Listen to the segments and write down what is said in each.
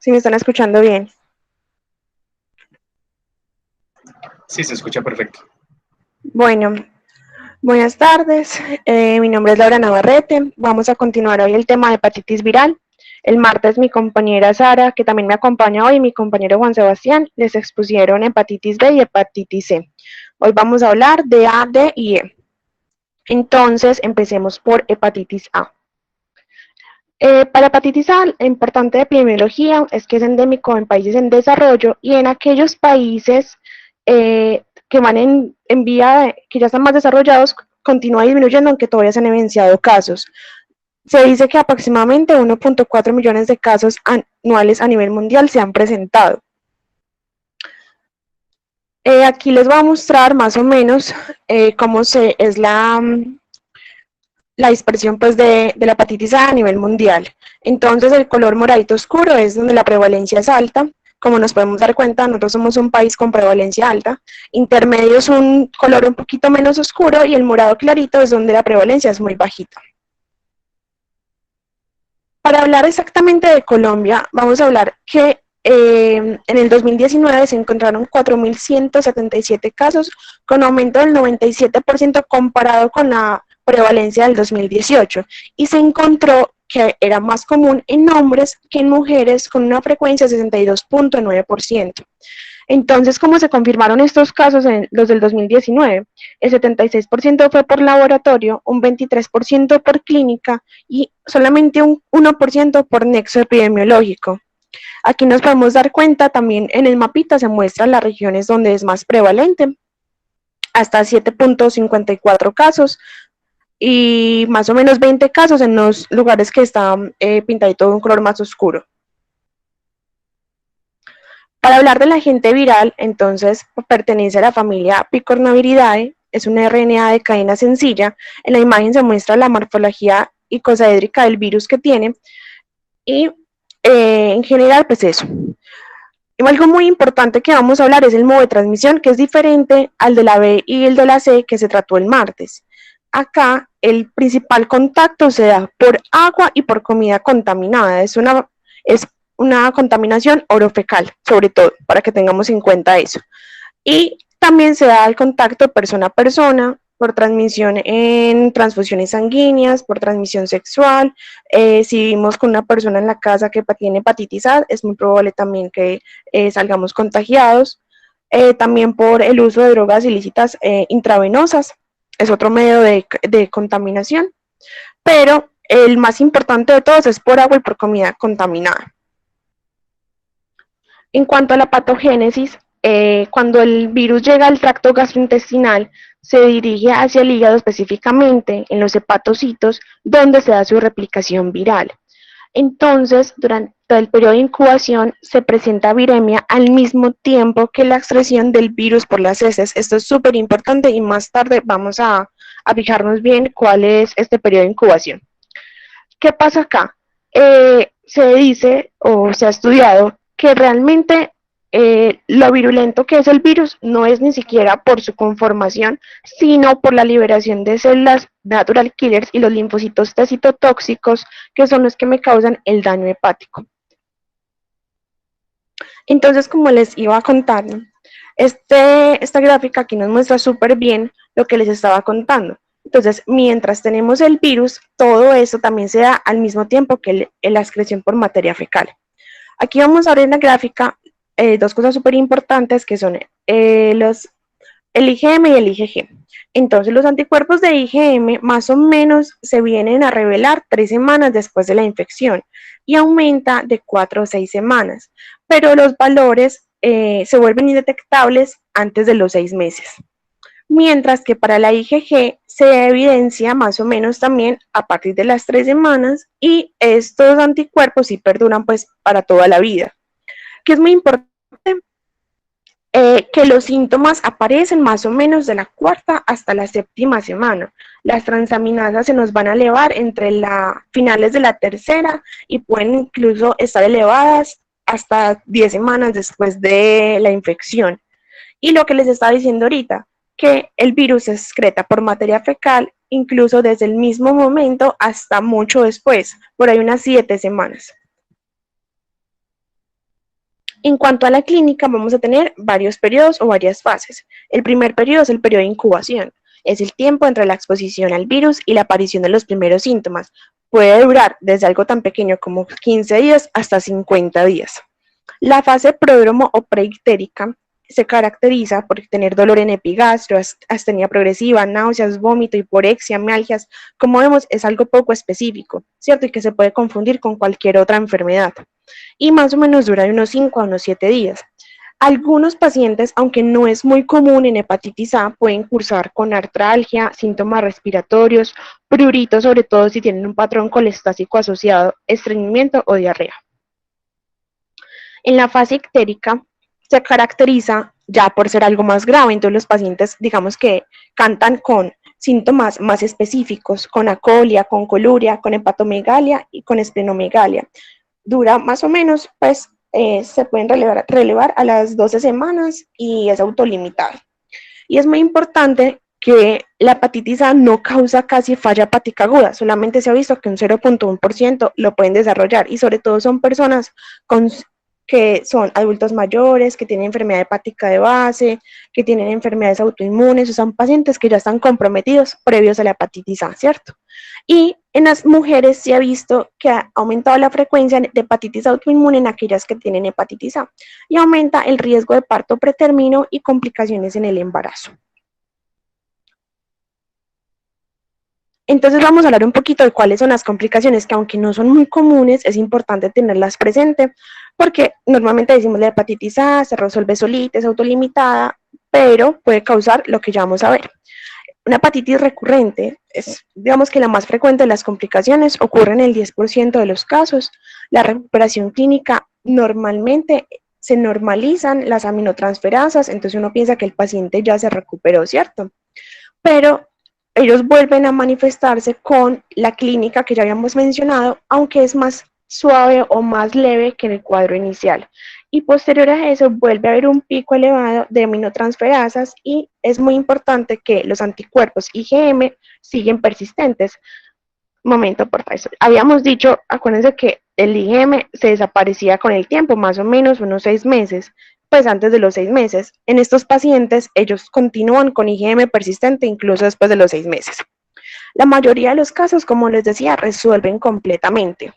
si me están escuchando bien. Sí, se escucha perfecto. Bueno, buenas tardes. Mi nombre es Laura Navarrete. Vamos a continuar hoy el tema de hepatitis viral. El martes mi compañera Sara, que también me acompaña hoy, y mi compañero Juan Sebastián, les expusieron hepatitis B y hepatitis C. Hoy vamos a hablar de A, D y E. Entonces, empecemos por hepatitis A. Para hepatitis A, lo importante de epidemiología es que es endémico en países en desarrollo y en aquellos países que van en vía, que ya están más desarrollados, continúa disminuyendo, aunque todavía se han evidenciado casos. Se dice que aproximadamente 1.4 millones de casos anuales a nivel mundial se han presentado. Aquí les voy a mostrar más o menos cómo es la dispersión pues, de la hepatitis A nivel mundial. Entonces, el color moradito oscuro es donde la prevalencia es alta. Como nos podemos dar cuenta, nosotros somos un país con prevalencia alta. Intermedio es un color un poquito menos oscuro y el morado clarito es donde la prevalencia es muy bajita. Para hablar exactamente de Colombia, vamos a hablar que en el 2019 se encontraron 4.177 casos, con aumento del 97% comparado con la prevalencia del 2018, y se encontró que era más común en hombres que en mujeres, con una frecuencia de 62.9%. Entonces, ¿cómo se confirmaron estos casos en los del 2019? El 76% fue por laboratorio, un 23% por clínica y solamente un 1% por nexo epidemiológico. Aquí nos podemos dar cuenta, también en el mapita se muestran las regiones donde es más prevalente, hasta 7.54 casos y más o menos 20 casos en los lugares que están pintaditos de un color más oscuro. Para hablar del agente viral, entonces pertenece a la familia Picornaviridae, es una RNA de cadena sencilla. En la imagen se muestra la morfología icosaédrica del virus que tiene y en general pues eso. Y algo muy importante que vamos a hablar es el modo de transmisión, que es diferente al de la B y el de la C que se trató el martes. Acá el principal contacto se da por agua y por comida contaminada. Es una contaminación orofecal, sobre todo, para que tengamos en cuenta eso. Y también se da el contacto persona a persona, por transmisión en transfusiones sanguíneas, por transmisión sexual. Si vivimos con una persona en la casa que tiene hepatitis A, es muy probable también que salgamos contagiados. También por el uso de drogas ilícitas intravenosas, es otro medio de contaminación. Pero el más importante de todos es por agua y por comida contaminada. En cuanto a la patogénesis, cuando el virus llega al tracto gastrointestinal, se dirige hacia el hígado específicamente, en los hepatocitos, donde se da su replicación viral. Entonces, durante el periodo de incubación se presenta viremia al mismo tiempo que la excreción del virus por las heces. Esto es súper importante y más tarde vamos a fijarnos bien cuál es este periodo de incubación. ¿Qué pasa acá? Se dice o se ha estudiado que realmente lo virulento que es el virus no es ni siquiera por su conformación, sino por la liberación de células natural killers y los linfocitos T citotóxicos, que son los que me causan el daño hepático. Entonces, como les iba contando, esta gráfica aquí nos muestra súper bien lo que les estaba contando. Entonces, mientras tenemos el virus, todo eso también se da al mismo tiempo que la excreción por materia fecal. Aquí vamos a ver en la gráfica dos cosas súper importantes que son el IgM y el IgG. Entonces, los anticuerpos de IgM más o menos se vienen a revelar 3 semanas después de la infección y aumenta de 4 a 6 semanas, pero los valores se vuelven indetectables antes de los 6 meses. Mientras que para la IgG se evidencia más o menos también a partir de las 3 semanas y estos anticuerpos sí perduran pues para toda la vida. Que es muy importante que los síntomas aparecen más o menos de la cuarta hasta la séptima semana. Las transaminasas se nos van a elevar entre finales de la tercera y pueden incluso estar elevadas hasta 10 semanas después de la infección. Y lo que les estaba diciendo ahorita, que el virus se excreta por materia fecal incluso desde el mismo momento hasta mucho después, por ahí unas 7 semanas. En cuanto a la clínica, vamos a tener varios periodos o varias fases. El primer periodo es el periodo de incubación. Es el tiempo entre la exposición al virus y la aparición de los primeros síntomas. Puede durar desde algo tan pequeño como 15 días hasta 50 días. La fase pródromo o preictérica se caracteriza por tener dolor en epigastro, astenia progresiva, náuseas, vómito, hiporexia, mialgias. Como vemos, es algo poco específico, ¿cierto? Y que se puede confundir con cualquier otra enfermedad. Y más o menos dura de unos 5 a unos 7 días. Algunos pacientes, aunque no es muy común en hepatitis A, pueden cursar con artralgia, síntomas respiratorios, prurito, sobre todo si tienen un patrón colestático asociado, estreñimiento o diarrea. En la fase ictérica se caracteriza ya por ser algo más grave, entonces los pacientes, digamos que cantan con síntomas más específicos, con acolia, con coluria, con hepatomegalia y con esplenomegalia. Dura más o menos, pues se pueden relevar a las 12 semanas y es autolimitado. Y es muy importante que la hepatitis A no causa casi falla hepática aguda, solamente se ha visto que un 0.1% lo pueden desarrollar y sobre todo son personas con, que son adultos mayores, que tienen enfermedad hepática de base, que tienen enfermedades autoinmunes, o son pacientes que ya están comprometidos previos a la hepatitis A, ¿cierto? Y en las mujeres se ha visto que ha aumentado la frecuencia de hepatitis autoinmune en aquellas que tienen hepatitis A y aumenta el riesgo de parto pretérmino y complicaciones en el embarazo. Entonces vamos a hablar un poquito de cuáles son las complicaciones que aunque no son muy comunes, es importante tenerlas presente porque normalmente decimos la hepatitis A se resuelve solita, es autolimitada, pero puede causar lo que ya vamos a ver. Una hepatitis recurrente es, digamos que la más frecuente de las complicaciones, ocurre en el 10% de los casos. La recuperación clínica normalmente se normalizan las aminotransferasas, entonces uno piensa que el paciente ya se recuperó, ¿cierto? Pero ellos vuelven a manifestarse con la clínica que ya habíamos mencionado, aunque es más suave o más leve que en el cuadro inicial. Y posterior a eso vuelve a haber un pico elevado de aminotransferasas y es muy importante que los anticuerpos IgM siguen persistentes. Momento, por favor. Habíamos dicho, acuérdense que el IgM se desaparecía con el tiempo, más o menos unos 6 meses, pues antes de los 6 meses. En estos pacientes, ellos continúan con IgM persistente incluso después de los 6 meses. La mayoría de los casos, como les decía, resuelven completamente.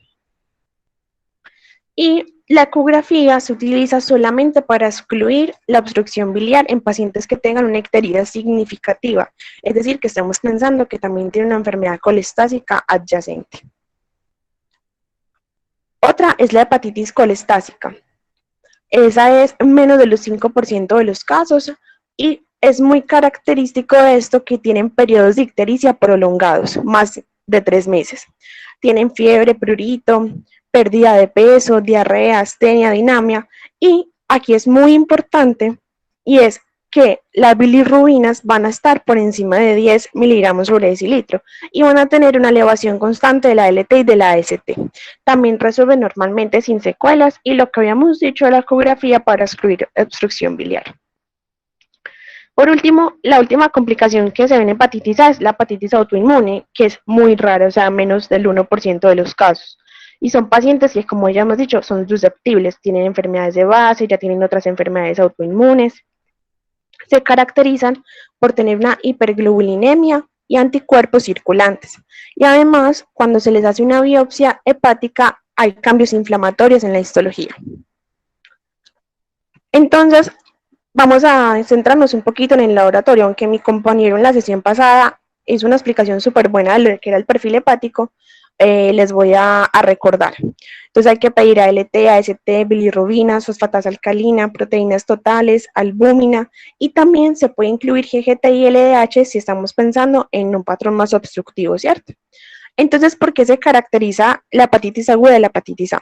Y la ecografía se utiliza solamente para excluir la obstrucción biliar en pacientes que tengan una icterídea significativa, es decir, que estamos pensando que también tiene una enfermedad colestática adyacente. Otra es la hepatitis colestática. Esa es menos del 5% de los casos y es muy característico de esto que tienen periodos de ictericia prolongados, más de 3 meses. Tienen fiebre, prurito, pérdida de peso, diarrea, astenia, dinamia, y aquí es muy importante y es que las bilirrubinas van a estar por encima de 10 miligramos sobre decilitro y van a tener una elevación constante de la LT y de la AST. También resuelve normalmente sin secuelas y lo que habíamos dicho de la ecografía para excluir obstrucción biliar. Por último, la última complicación que se ve en hepatitis A es la hepatitis autoinmune, que es muy rara, o sea, menos del 1% de los casos. Y son pacientes que, como ya hemos dicho, son susceptibles, tienen enfermedades de base, ya tienen otras enfermedades autoinmunes. Se caracterizan por tener una hiperglobulinemia y anticuerpos circulantes. Y además, cuando se les hace una biopsia hepática, hay cambios inflamatorios en la histología. Entonces, vamos a centrarnos un poquito en el laboratorio, aunque mi compañero en la sesión pasada hizo una explicación súper buena de lo que era el perfil hepático, les voy a recordar. Entonces hay que pedir ALT, AST, bilirrubina, fosfatasa alcalina, proteínas totales, albúmina y también se puede incluir GGT y LDH si estamos pensando en un patrón más obstructivo, ¿cierto? Entonces, ¿por qué se caracteriza la hepatitis aguda de la hepatitis A?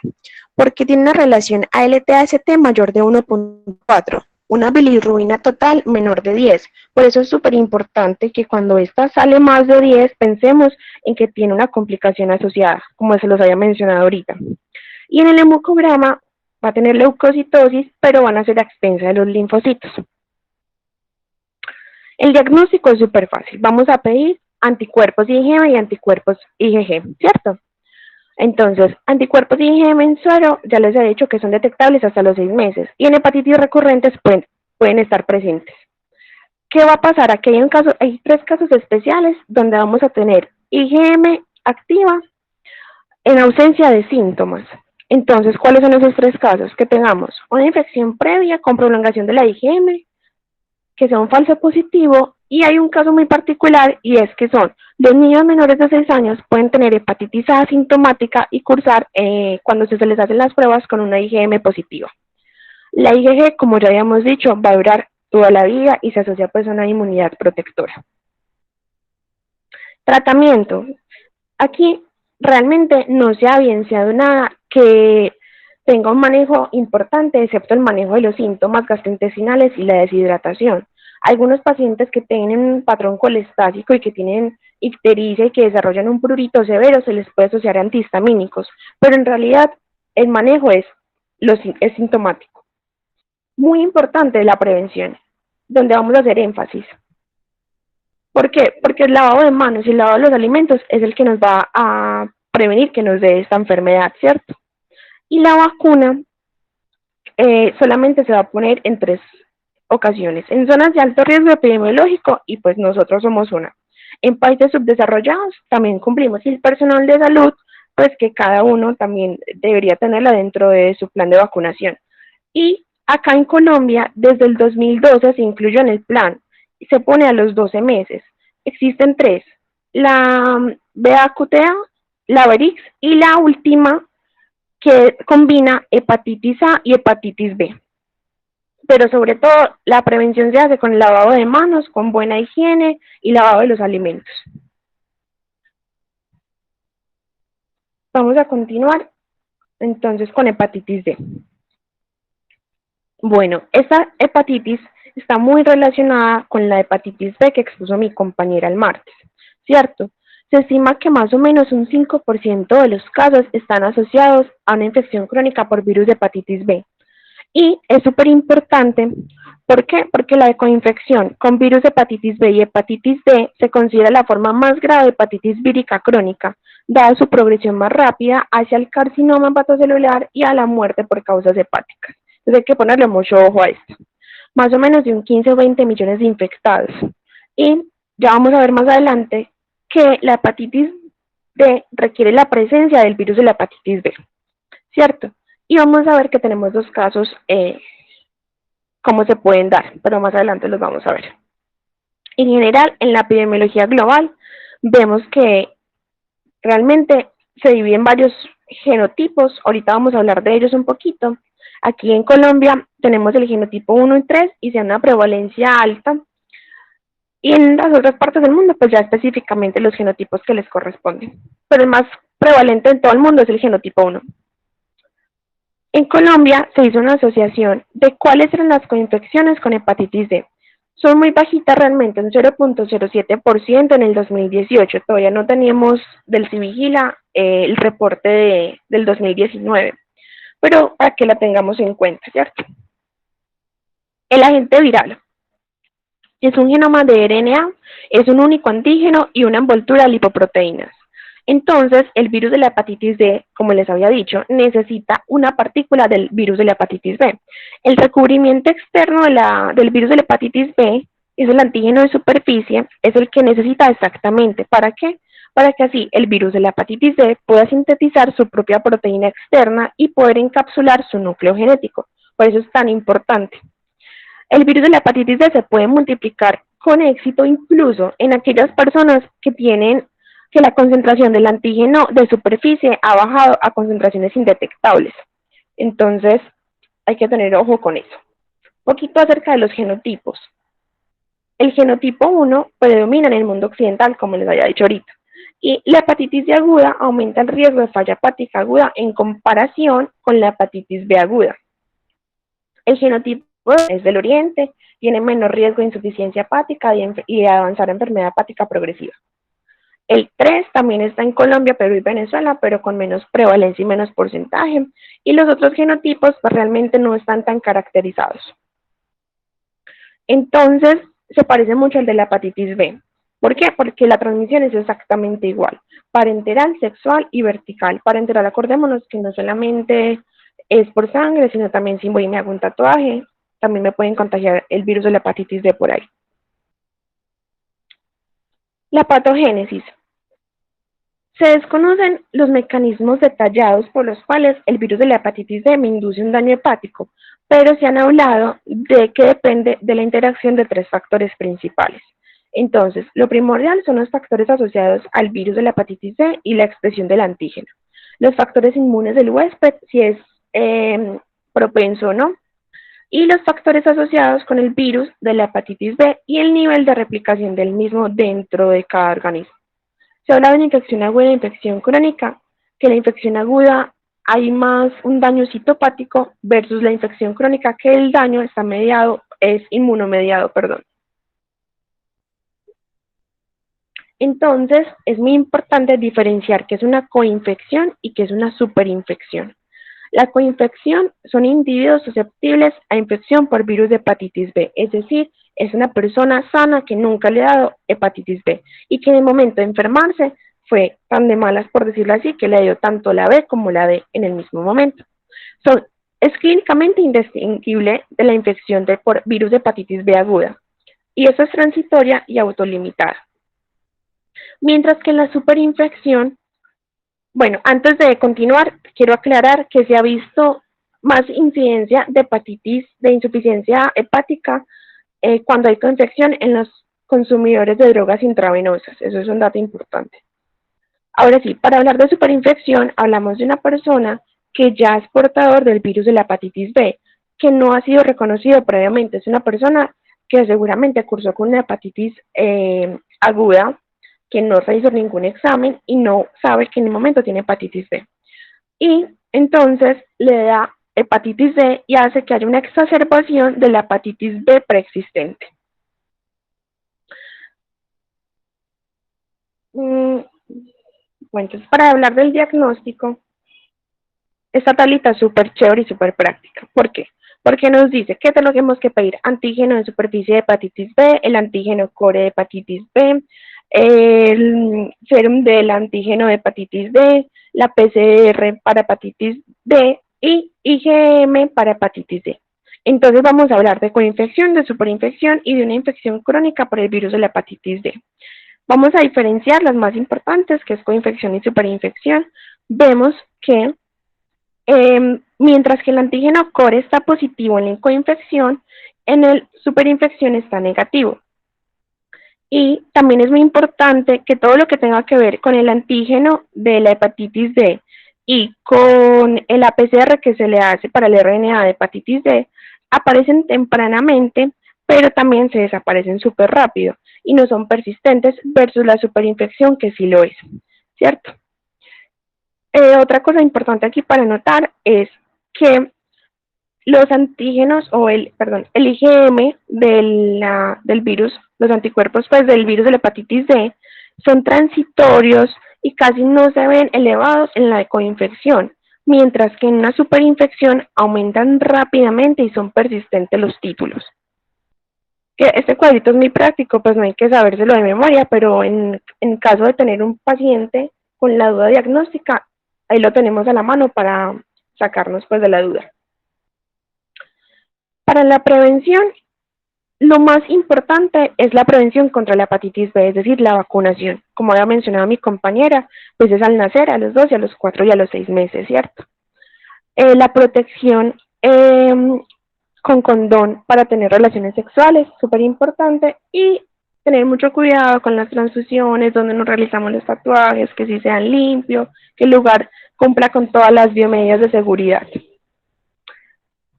Porque tiene una relación ALT-AST mayor de 1.4, una bilirrubina total menor de 10. Por eso es súper importante que cuando esta sale más de 10, pensemos en que tiene una complicación asociada, como se los había mencionado ahorita. Y en el hemocograma va a tener leucocitosis, pero van a ser a expensas de los linfocitos. El diagnóstico es súper fácil. Vamos a pedir anticuerpos IgM y anticuerpos IgG, ¿cierto? Entonces, anticuerpos IgM en suero, ya les he dicho que son detectables hasta los 6 meses y en hepatitis recurrentes pueden estar presentes. ¿Qué va a pasar? Aquí hay 3 casos especiales donde vamos a tener IgM activa en ausencia de síntomas. Entonces, ¿cuáles son esos 3 casos? Que tengamos una infección previa con prolongación de la IgM, que sea un falso positivo, y hay un caso muy particular y es que son los niños menores de 6 años pueden tener hepatitis A asintomática y cursar cuando se les hacen las pruebas con una IgM positiva. La IgG, como ya habíamos dicho, va a durar toda la vida y se asocia pues a una inmunidad protectora. Tratamiento. Aquí realmente no se ha evidenciado nada que tenga un manejo importante, excepto el manejo de los síntomas gastrointestinales y la deshidratación. Algunos pacientes que tienen un patrón colestático y que tienen ictericia y que desarrollan un prurito severo se les puede asociar a antihistamínicos, pero en realidad el manejo es sintomático. Muy importante la prevención, donde vamos a hacer énfasis. ¿Por qué? Porque el lavado de manos y el lavado de los alimentos es el que nos va a prevenir que nos dé esta enfermedad, ¿cierto? Y la vacuna solamente se va a poner en 3 ocasiones, en zonas de alto riesgo epidemiológico y pues nosotros somos una. En países subdesarrollados también cumplimos y el personal de salud, pues que cada uno también debería tenerla dentro de su plan de vacunación. Y acá en Colombia, desde el 2012 se incluyó en el plan y se pone a los 12 meses. Existen 3, la BAQTA, la Verix y la última que combina hepatitis A y hepatitis B. Pero sobre todo la prevención se hace con el lavado de manos, con buena higiene y lavado de los alimentos. Vamos a continuar entonces con hepatitis D. Bueno, esta hepatitis está muy relacionada con la hepatitis B que expuso mi compañera el martes, ¿cierto? Se estima que más o menos un 5% de los casos están asociados a una infección crónica por virus de hepatitis B. Y es súper importante, ¿por qué? Porque la coinfección con virus de hepatitis B y hepatitis D se considera la forma más grave de hepatitis vírica crónica, dada su progresión más rápida hacia el carcinoma hepatocelular y a la muerte por causas hepáticas. Entonces hay que ponerle mucho ojo a esto. Más o menos de un 15 o 20 millones de infectados. Y ya vamos a ver más adelante que la hepatitis D requiere la presencia del virus de la hepatitis B, ¿cierto? Y vamos a ver que tenemos 2 casos, cómo se pueden dar, pero más adelante los vamos a ver. En general, en la epidemiología global, vemos que realmente se divide en varios genotipos, ahorita vamos a hablar de ellos un poquito. Aquí en Colombia tenemos el genotipo 1 y 3 y se da una prevalencia alta. Y en las otras partes del mundo, pues ya específicamente los genotipos que les corresponden. Pero el más prevalente en todo el mundo es el genotipo 1. En Colombia se hizo una asociación de cuáles eran las coinfecciones con hepatitis D. Son muy bajitas realmente, un 0.07% en el 2018. Todavía no teníamos del Civigila el reporte del 2019, pero para que la tengamos en cuenta, ¿cierto? El agente viral es un genoma de RNA, es un único antígeno y una envoltura de lipoproteínas. Entonces, el virus de la hepatitis D, como les había dicho, necesita una partícula del virus de la hepatitis B. El recubrimiento externo del virus de la hepatitis B es el antígeno de superficie, es el que necesita exactamente. ¿Para qué? Para que así el virus de la hepatitis D pueda sintetizar su propia proteína externa y poder encapsular su núcleo genético. Por eso es tan importante. El virus de la hepatitis D se puede multiplicar con éxito incluso en aquellas personas que la concentración del antígeno de superficie ha bajado a concentraciones indetectables. Entonces, hay que tener ojo con eso. Un poquito acerca de los genotipos. El genotipo 1 predomina en el mundo occidental, como les había dicho ahorita. Y la hepatitis D aguda aumenta el riesgo de falla hepática aguda en comparación con la hepatitis B aguda. El genotipo es del oriente, tiene menor riesgo de insuficiencia hepática y de avanzar a enfermedad hepática progresiva. El 3 también está en Colombia, Perú y Venezuela, pero con menos prevalencia y menos porcentaje. Y los otros genotipos pues, realmente no están tan caracterizados. Entonces, se parece mucho al de la hepatitis B. ¿Por qué? Porque la transmisión es exactamente igual. Parenteral, sexual y vertical. Parenteral, acordémonos que no solamente es por sangre, sino también si voy y me hago un tatuaje, también me pueden contagiar el virus de la hepatitis B por ahí. La patogénesis. Se desconocen los mecanismos detallados por los cuales el virus de la hepatitis D me induce un daño hepático, pero se han hablado de que depende de la interacción de tres factores principales. Entonces, lo primordial son los factores asociados al virus de la hepatitis D y la expresión del antígeno. Los factores inmunes del huésped, si es propenso o no, y los factores asociados con el virus de la hepatitis B y el nivel de replicación del mismo dentro de cada organismo. Se habla de una infección aguda y infección crónica, que la infección aguda hay más un daño citopático versus la infección crónica, que el daño está mediado, es inmunomediado, perdón. Entonces, es muy importante diferenciar qué es una coinfección y qué es una superinfección. La coinfección son individuos susceptibles a infección por virus de hepatitis B, es decir, es una persona sana que nunca le ha dado hepatitis B y que en el momento de enfermarse fue tan de malas, por decirlo así, que le dio tanto la B como la D en el mismo momento. Es clínicamente indistinguible de la infección por virus de hepatitis B aguda y eso es transitoria y autolimitada. Mientras que en la superinfección, bueno, antes de continuar, quiero aclarar que se ha visto más incidencia de hepatitis, de insuficiencia hepática, cuando hay coinfección en los consumidores de drogas intravenosas. Eso es un dato importante. Ahora sí, para hablar de superinfección, hablamos de una persona que ya es portador del virus de la hepatitis B, que no ha sido reconocido previamente. Es una persona que seguramente cursó con una hepatitis aguda, que no realizó ningún examen y no sabe que en el momento tiene hepatitis B. Y entonces le da hepatitis D y hace que haya una exacerbación de la hepatitis B preexistente. Bueno, entonces para hablar del diagnóstico, esta tablita es súper chévere y súper práctica. ¿Por qué? Porque nos dice que tenemos que pedir antígeno de superficie de hepatitis B, el antígeno core de hepatitis B, el serum del antígeno de hepatitis D, la PCR para hepatitis D y IgM para hepatitis D. Entonces vamos a hablar de coinfección, de superinfección y de una infección crónica por el virus de la hepatitis D. Vamos a diferenciar las más importantes, que es coinfección y superinfección. Vemos que mientras que el antígeno core está positivo en la coinfección, en el superinfección está negativo. Y también es muy importante que todo lo que tenga que ver con el antígeno de la hepatitis D y con el APCR que se le hace para el RNA de hepatitis D aparecen tempranamente, pero también se desaparecen súper rápido y no son persistentes versus la superinfección que sí lo es, ¿cierto? Otra cosa importante aquí para notar es que los antígenos o el IgM del virus, los anticuerpos pues del virus de la hepatitis D, son transitorios y casi no se ven elevados en la coinfección, mientras que en una superinfección aumentan rápidamente y son persistentes los títulos. Que este cuadrito es muy práctico, pues no hay que sabérselo de memoria, pero en caso de tener un paciente con la duda diagnóstica, ahí lo tenemos a la mano para sacarnos pues de la duda. Para la prevención, lo más importante es la prevención contra la hepatitis B, es decir, la vacunación. Como había mencionado mi compañera, pues es al nacer, a los 2, a los 4 y a los 6 meses, ¿cierto? La protección con condón para tener relaciones sexuales, súper importante, y tener mucho cuidado con las transfusiones, donde nos realizamos los tatuajes, que sí sean limpios, que el lugar cumpla con todas las biomedidas de seguridad.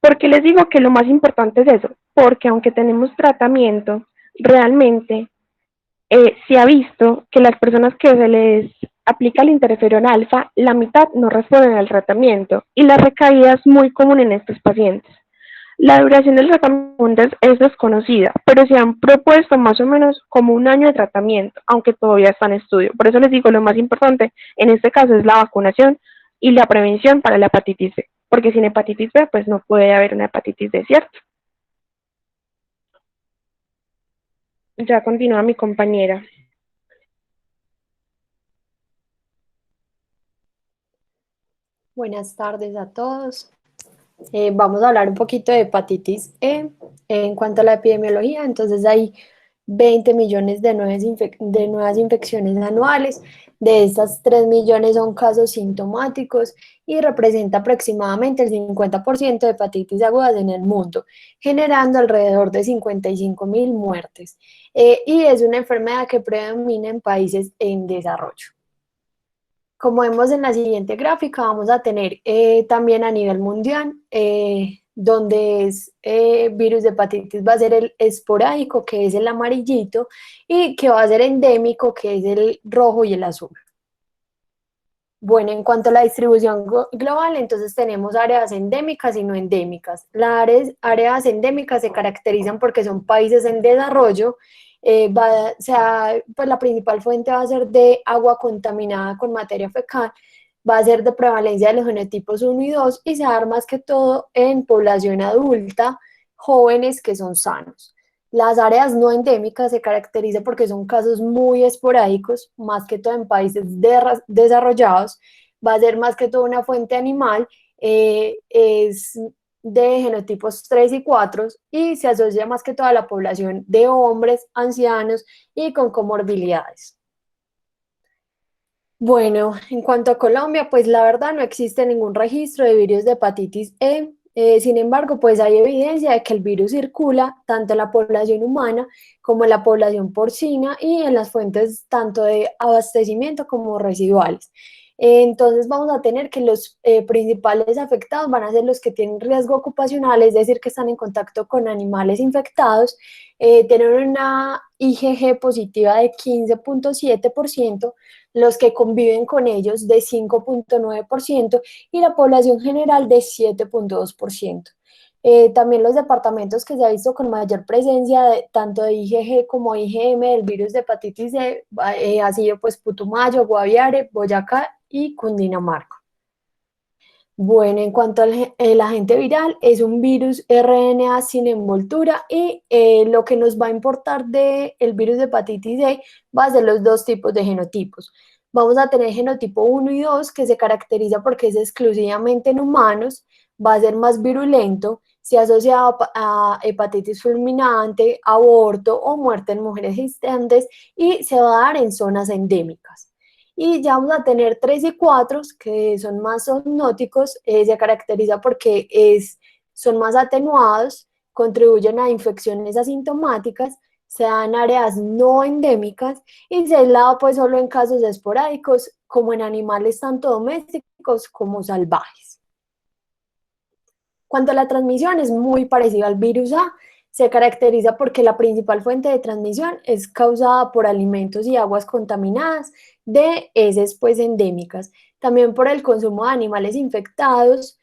¿Por qué les digo que lo más importante es eso? Porque aunque tenemos tratamiento, realmente se ha visto que las personas que se les aplica el interferón alfa, la mitad no responden al tratamiento y la recaída es muy común en estos pacientes. La duración del tratamiento es desconocida, pero se han propuesto más o menos como un año de tratamiento, aunque todavía está en estudio. Por eso les digo, lo más importante en este caso es la vacunación y la prevención para la hepatitis B, porque sin hepatitis B pues no puede haber una hepatitis D, ¿cierto? Ya continúa mi compañera. Buenas tardes a todos. Vamos a hablar un poquito de hepatitis E. En cuanto a la epidemiología, entonces hay 20 millones de nuevas infecciones anuales. De estas, 3 millones son casos sintomáticos y representa aproximadamente el 50% de hepatitis agudas en el mundo, generando alrededor de 55.000 muertes. Y es una enfermedad que predomina en países en desarrollo. Como vemos en la siguiente gráfica, vamos a tener también a nivel mundial, donde es virus de hepatitis va a ser el esporádico, que es el amarillito, y que va a ser endémico, que es el rojo y el azul. Bueno, en cuanto a la distribución global, entonces tenemos áreas endémicas y no endémicas. Las áreas endémicas se caracterizan porque son países en desarrollo, pues la principal fuente va a ser de agua contaminada con materia fecal, va a ser de prevalencia de los genotipos 1 y 2 y se va a dar más que todo en población adulta, jóvenes que son sanos. Las áreas no endémicas se caracterizan porque son casos muy esporádicos, más que todo en países desarrollados, va a ser más que todo una fuente animal, es de genotipos 3 y 4 y se asocia más que todo a la población de hombres, ancianos y con comorbilidades. Bueno, en cuanto a Colombia, pues la verdad no existe ningún registro de virus de hepatitis E. Sin embargo, pues hay evidencia de que el virus circula tanto en la población humana como en la población porcina y en las fuentes tanto de abastecimiento como residuales. Entonces vamos a tener que los principales afectados van a ser los que tienen riesgo ocupacional, es decir, que están en contacto con animales infectados, tener una IgG positiva de 15.7%, los que conviven con ellos de 5.9% y la población general de 7.2%. También los departamentos que se ha visto con mayor presencia tanto de IgG como IgM del virus de hepatitis C ha sido pues Putumayo, Guaviare, Boyacá y Cundinamarca. Bueno, en cuanto al el agente viral, es un virus RNA sin envoltura y lo que nos va a importar del virus de hepatitis C va a ser los dos tipos de genotipos. Vamos a tener genotipo 1 y 2 que se caracteriza porque es exclusivamente en humanos, va a ser más virulento, se asocia a hepatitis fulminante, aborto o muerte en mujeres gestantes y se va a dar en zonas endémicas. Y ya vamos a tener 3 y 4, que son más zoonóticos, se caracteriza porque son más atenuados, contribuyen a infecciones asintomáticas, se dan áreas no endémicas y se aislado pues solo en casos esporádicos, como en animales tanto domésticos como salvajes. Cuanto a la transmisión, es muy parecida al virus A, se caracteriza porque la principal fuente de transmisión es causada por alimentos y aguas contaminadas de heces pues endémicas, también por el consumo de animales infectados,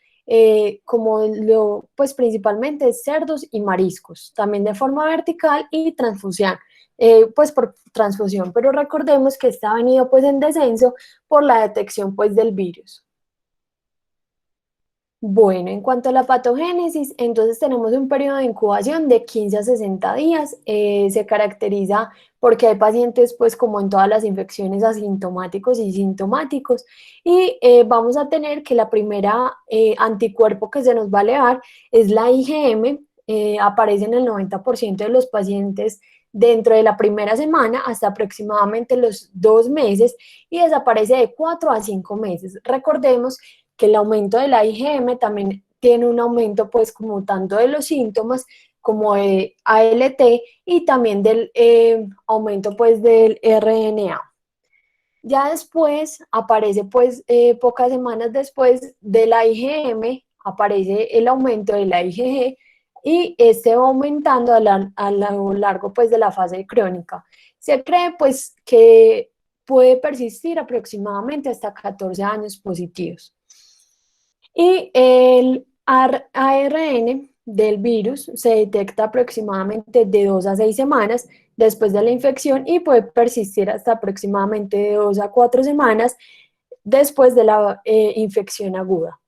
pues principalmente cerdos y mariscos, también de forma vertical y transfusión, pues por transfusión, pero recordemos que está venido pues en descenso por la detección pues del virus. Bueno, en cuanto a la patogénesis, entonces tenemos un periodo de incubación de 15 a 60 días. Se caracteriza porque hay pacientes, pues como en todas las infecciones, asintomáticos y sintomáticos. Y vamos a tener que la primera anticuerpo que se nos va a elevar es la IgM. Aparece en el 90% de los pacientes dentro de la primera semana hasta aproximadamente los 2 meses y desaparece de 4 a 5 meses. Recordemos que el aumento de la IgM también tiene un aumento pues como tanto de los síntomas como de ALT y también del aumento pues del RNA. Ya después aparece pues pocas semanas después de la IgM aparece el aumento de la IgG y este va aumentando a lo largo pues de la fase crónica. Se cree pues que puede persistir aproximadamente hasta 14 años positivos. Y el ARN del virus se detecta aproximadamente de 2 a 6 semanas después de la infección y puede persistir hasta aproximadamente de 2 a 4 semanas después de la infección aguda.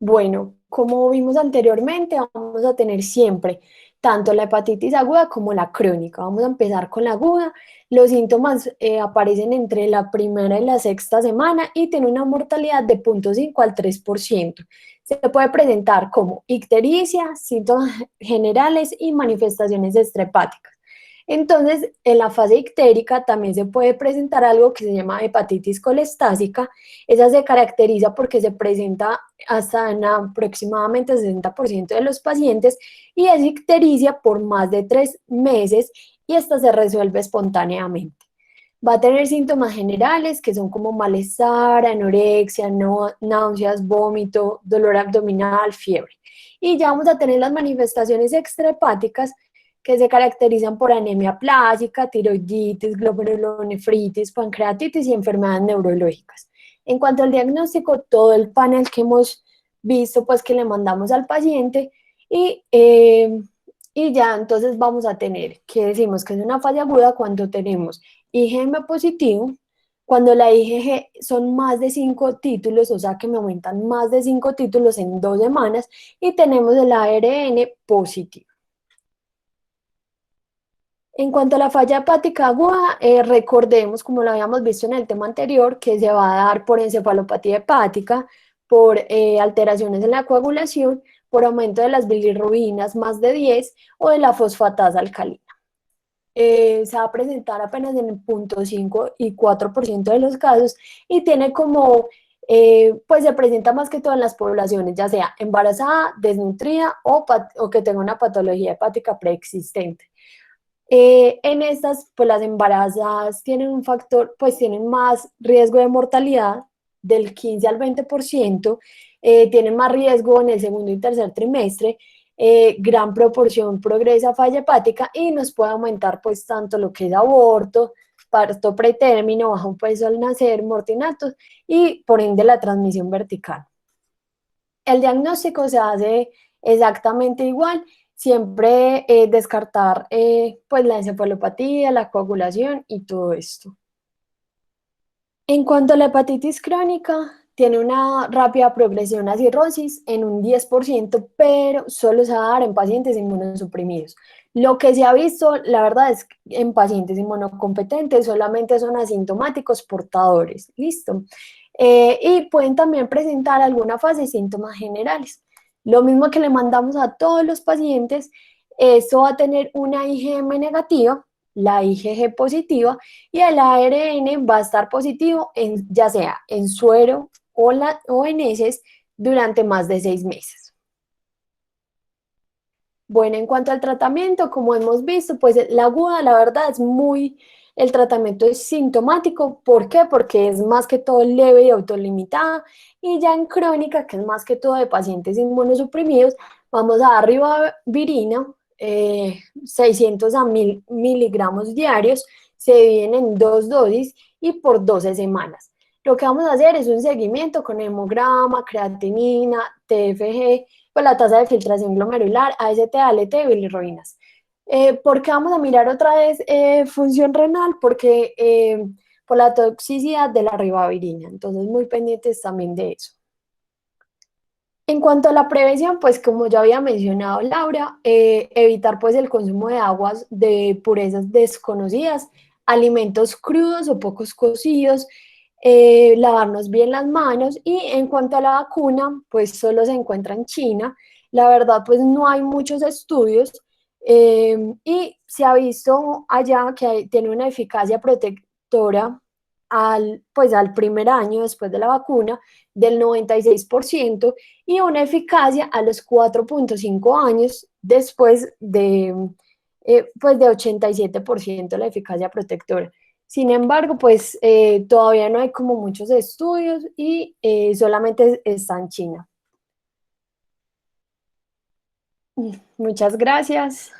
Bueno, como vimos anteriormente, vamos a tener siempre tanto la hepatitis aguda como la crónica. Vamos a empezar con la aguda. Los síntomas aparecen entre la primera y la sexta semana y tiene una mortalidad de 0,5 al 3%. Se puede presentar como ictericia, síntomas generales y manifestaciones estrepáticas. Entonces, en la fase ictérica también se puede presentar algo que se llama hepatitis colestásica. Esa se caracteriza porque se presenta hasta en aproximadamente 60% de los pacientes y es ictericia por más de 3 meses y esta se resuelve espontáneamente. Va a tener síntomas generales que son como malestar, anorexia, náuseas, vómito, dolor abdominal, fiebre. Y ya vamos a tener las manifestaciones extrahepáticas que se caracterizan por anemia plásica, tiroiditis, glomurulonefritis, pancreatitis y enfermedades neurológicas. En cuanto al diagnóstico, todo el panel que hemos visto, pues que le mandamos al paciente y ya entonces vamos a tener que decimos que es una fase aguda cuando tenemos IgM positivo, cuando la IgG son más de 5 títulos, o sea que me aumentan más de 5 títulos en 2 semanas, y tenemos el ARN positivo. En cuanto a la falla hepática aguda, recordemos, como lo habíamos visto en el tema anterior, que se va a dar por encefalopatía hepática, por alteraciones en la coagulación, por aumento de las bilirrubinas más de 10 o de la fosfatasa alcalina. Se va a presentar apenas en el 0,5 y 4% de los casos y tiene como, pues se presenta más que todo en las poblaciones, ya sea embarazada, desnutrida o que tenga una patología hepática preexistente. En estas, pues las embarazadas tienen un factor, pues tienen más riesgo de mortalidad del 15 al 20%, tienen más riesgo en el segundo y tercer trimestre, gran proporción progresa a falla hepática y nos puede aumentar pues tanto lo que es aborto, parto pretérmino, bajo peso al nacer, mortinatos y por ende la transmisión vertical. El diagnóstico se hace exactamente igual, siempre descartar pues la encefalopatía, la coagulación y todo esto. En cuanto a la hepatitis crónica, tiene una rápida progresión a cirrosis en un 10%, pero solo se va a dar en pacientes inmunosuprimidos. Lo que se ha visto, la verdad es que en pacientes inmunocompetentes solamente son asintomáticos portadores, ¿listo? Y pueden también presentar alguna fase de síntomas generales. Lo mismo que le mandamos a todos los pacientes, esto va a tener una IgM negativa, la IgG positiva y el ARN va a estar positivo ya sea en suero o en heces durante más de 6 meses. Bueno, en cuanto al tratamiento, como hemos visto, pues la aguda, la verdad, el tratamiento es sintomático. ¿Por qué? Porque es más que todo leve y autolimitada. Y ya en crónica, que es más que todo de pacientes inmunosuprimidos, vamos a dar ribavirina, 600 a 1000 miligramos diarios, se dividen en 2 dosis y por 12 semanas. Lo que vamos a hacer es un seguimiento con hemograma, creatinina, TFG, pues la tasa de filtración glomerular, AST, ALT y bilirrubinas. ¿Por qué vamos a mirar otra vez función renal? Porque por la toxicidad de la ribavirina, entonces muy pendientes también de eso. En cuanto a la prevención, pues como ya había mencionado Laura, evitar pues el consumo de aguas de purezas desconocidas, alimentos crudos o pocos cocidos, lavarnos bien las manos y en cuanto a la vacuna, pues solo se encuentra en China. La verdad, pues no hay muchos estudios y se ha visto allá que tiene una eficacia protectora pues al primer año después de la vacuna del 96% y una eficacia a los 4,5 años después pues de 87% la eficacia protectora. Sin embargo, pues todavía no hay como muchos estudios y solamente está en China. Muchas gracias.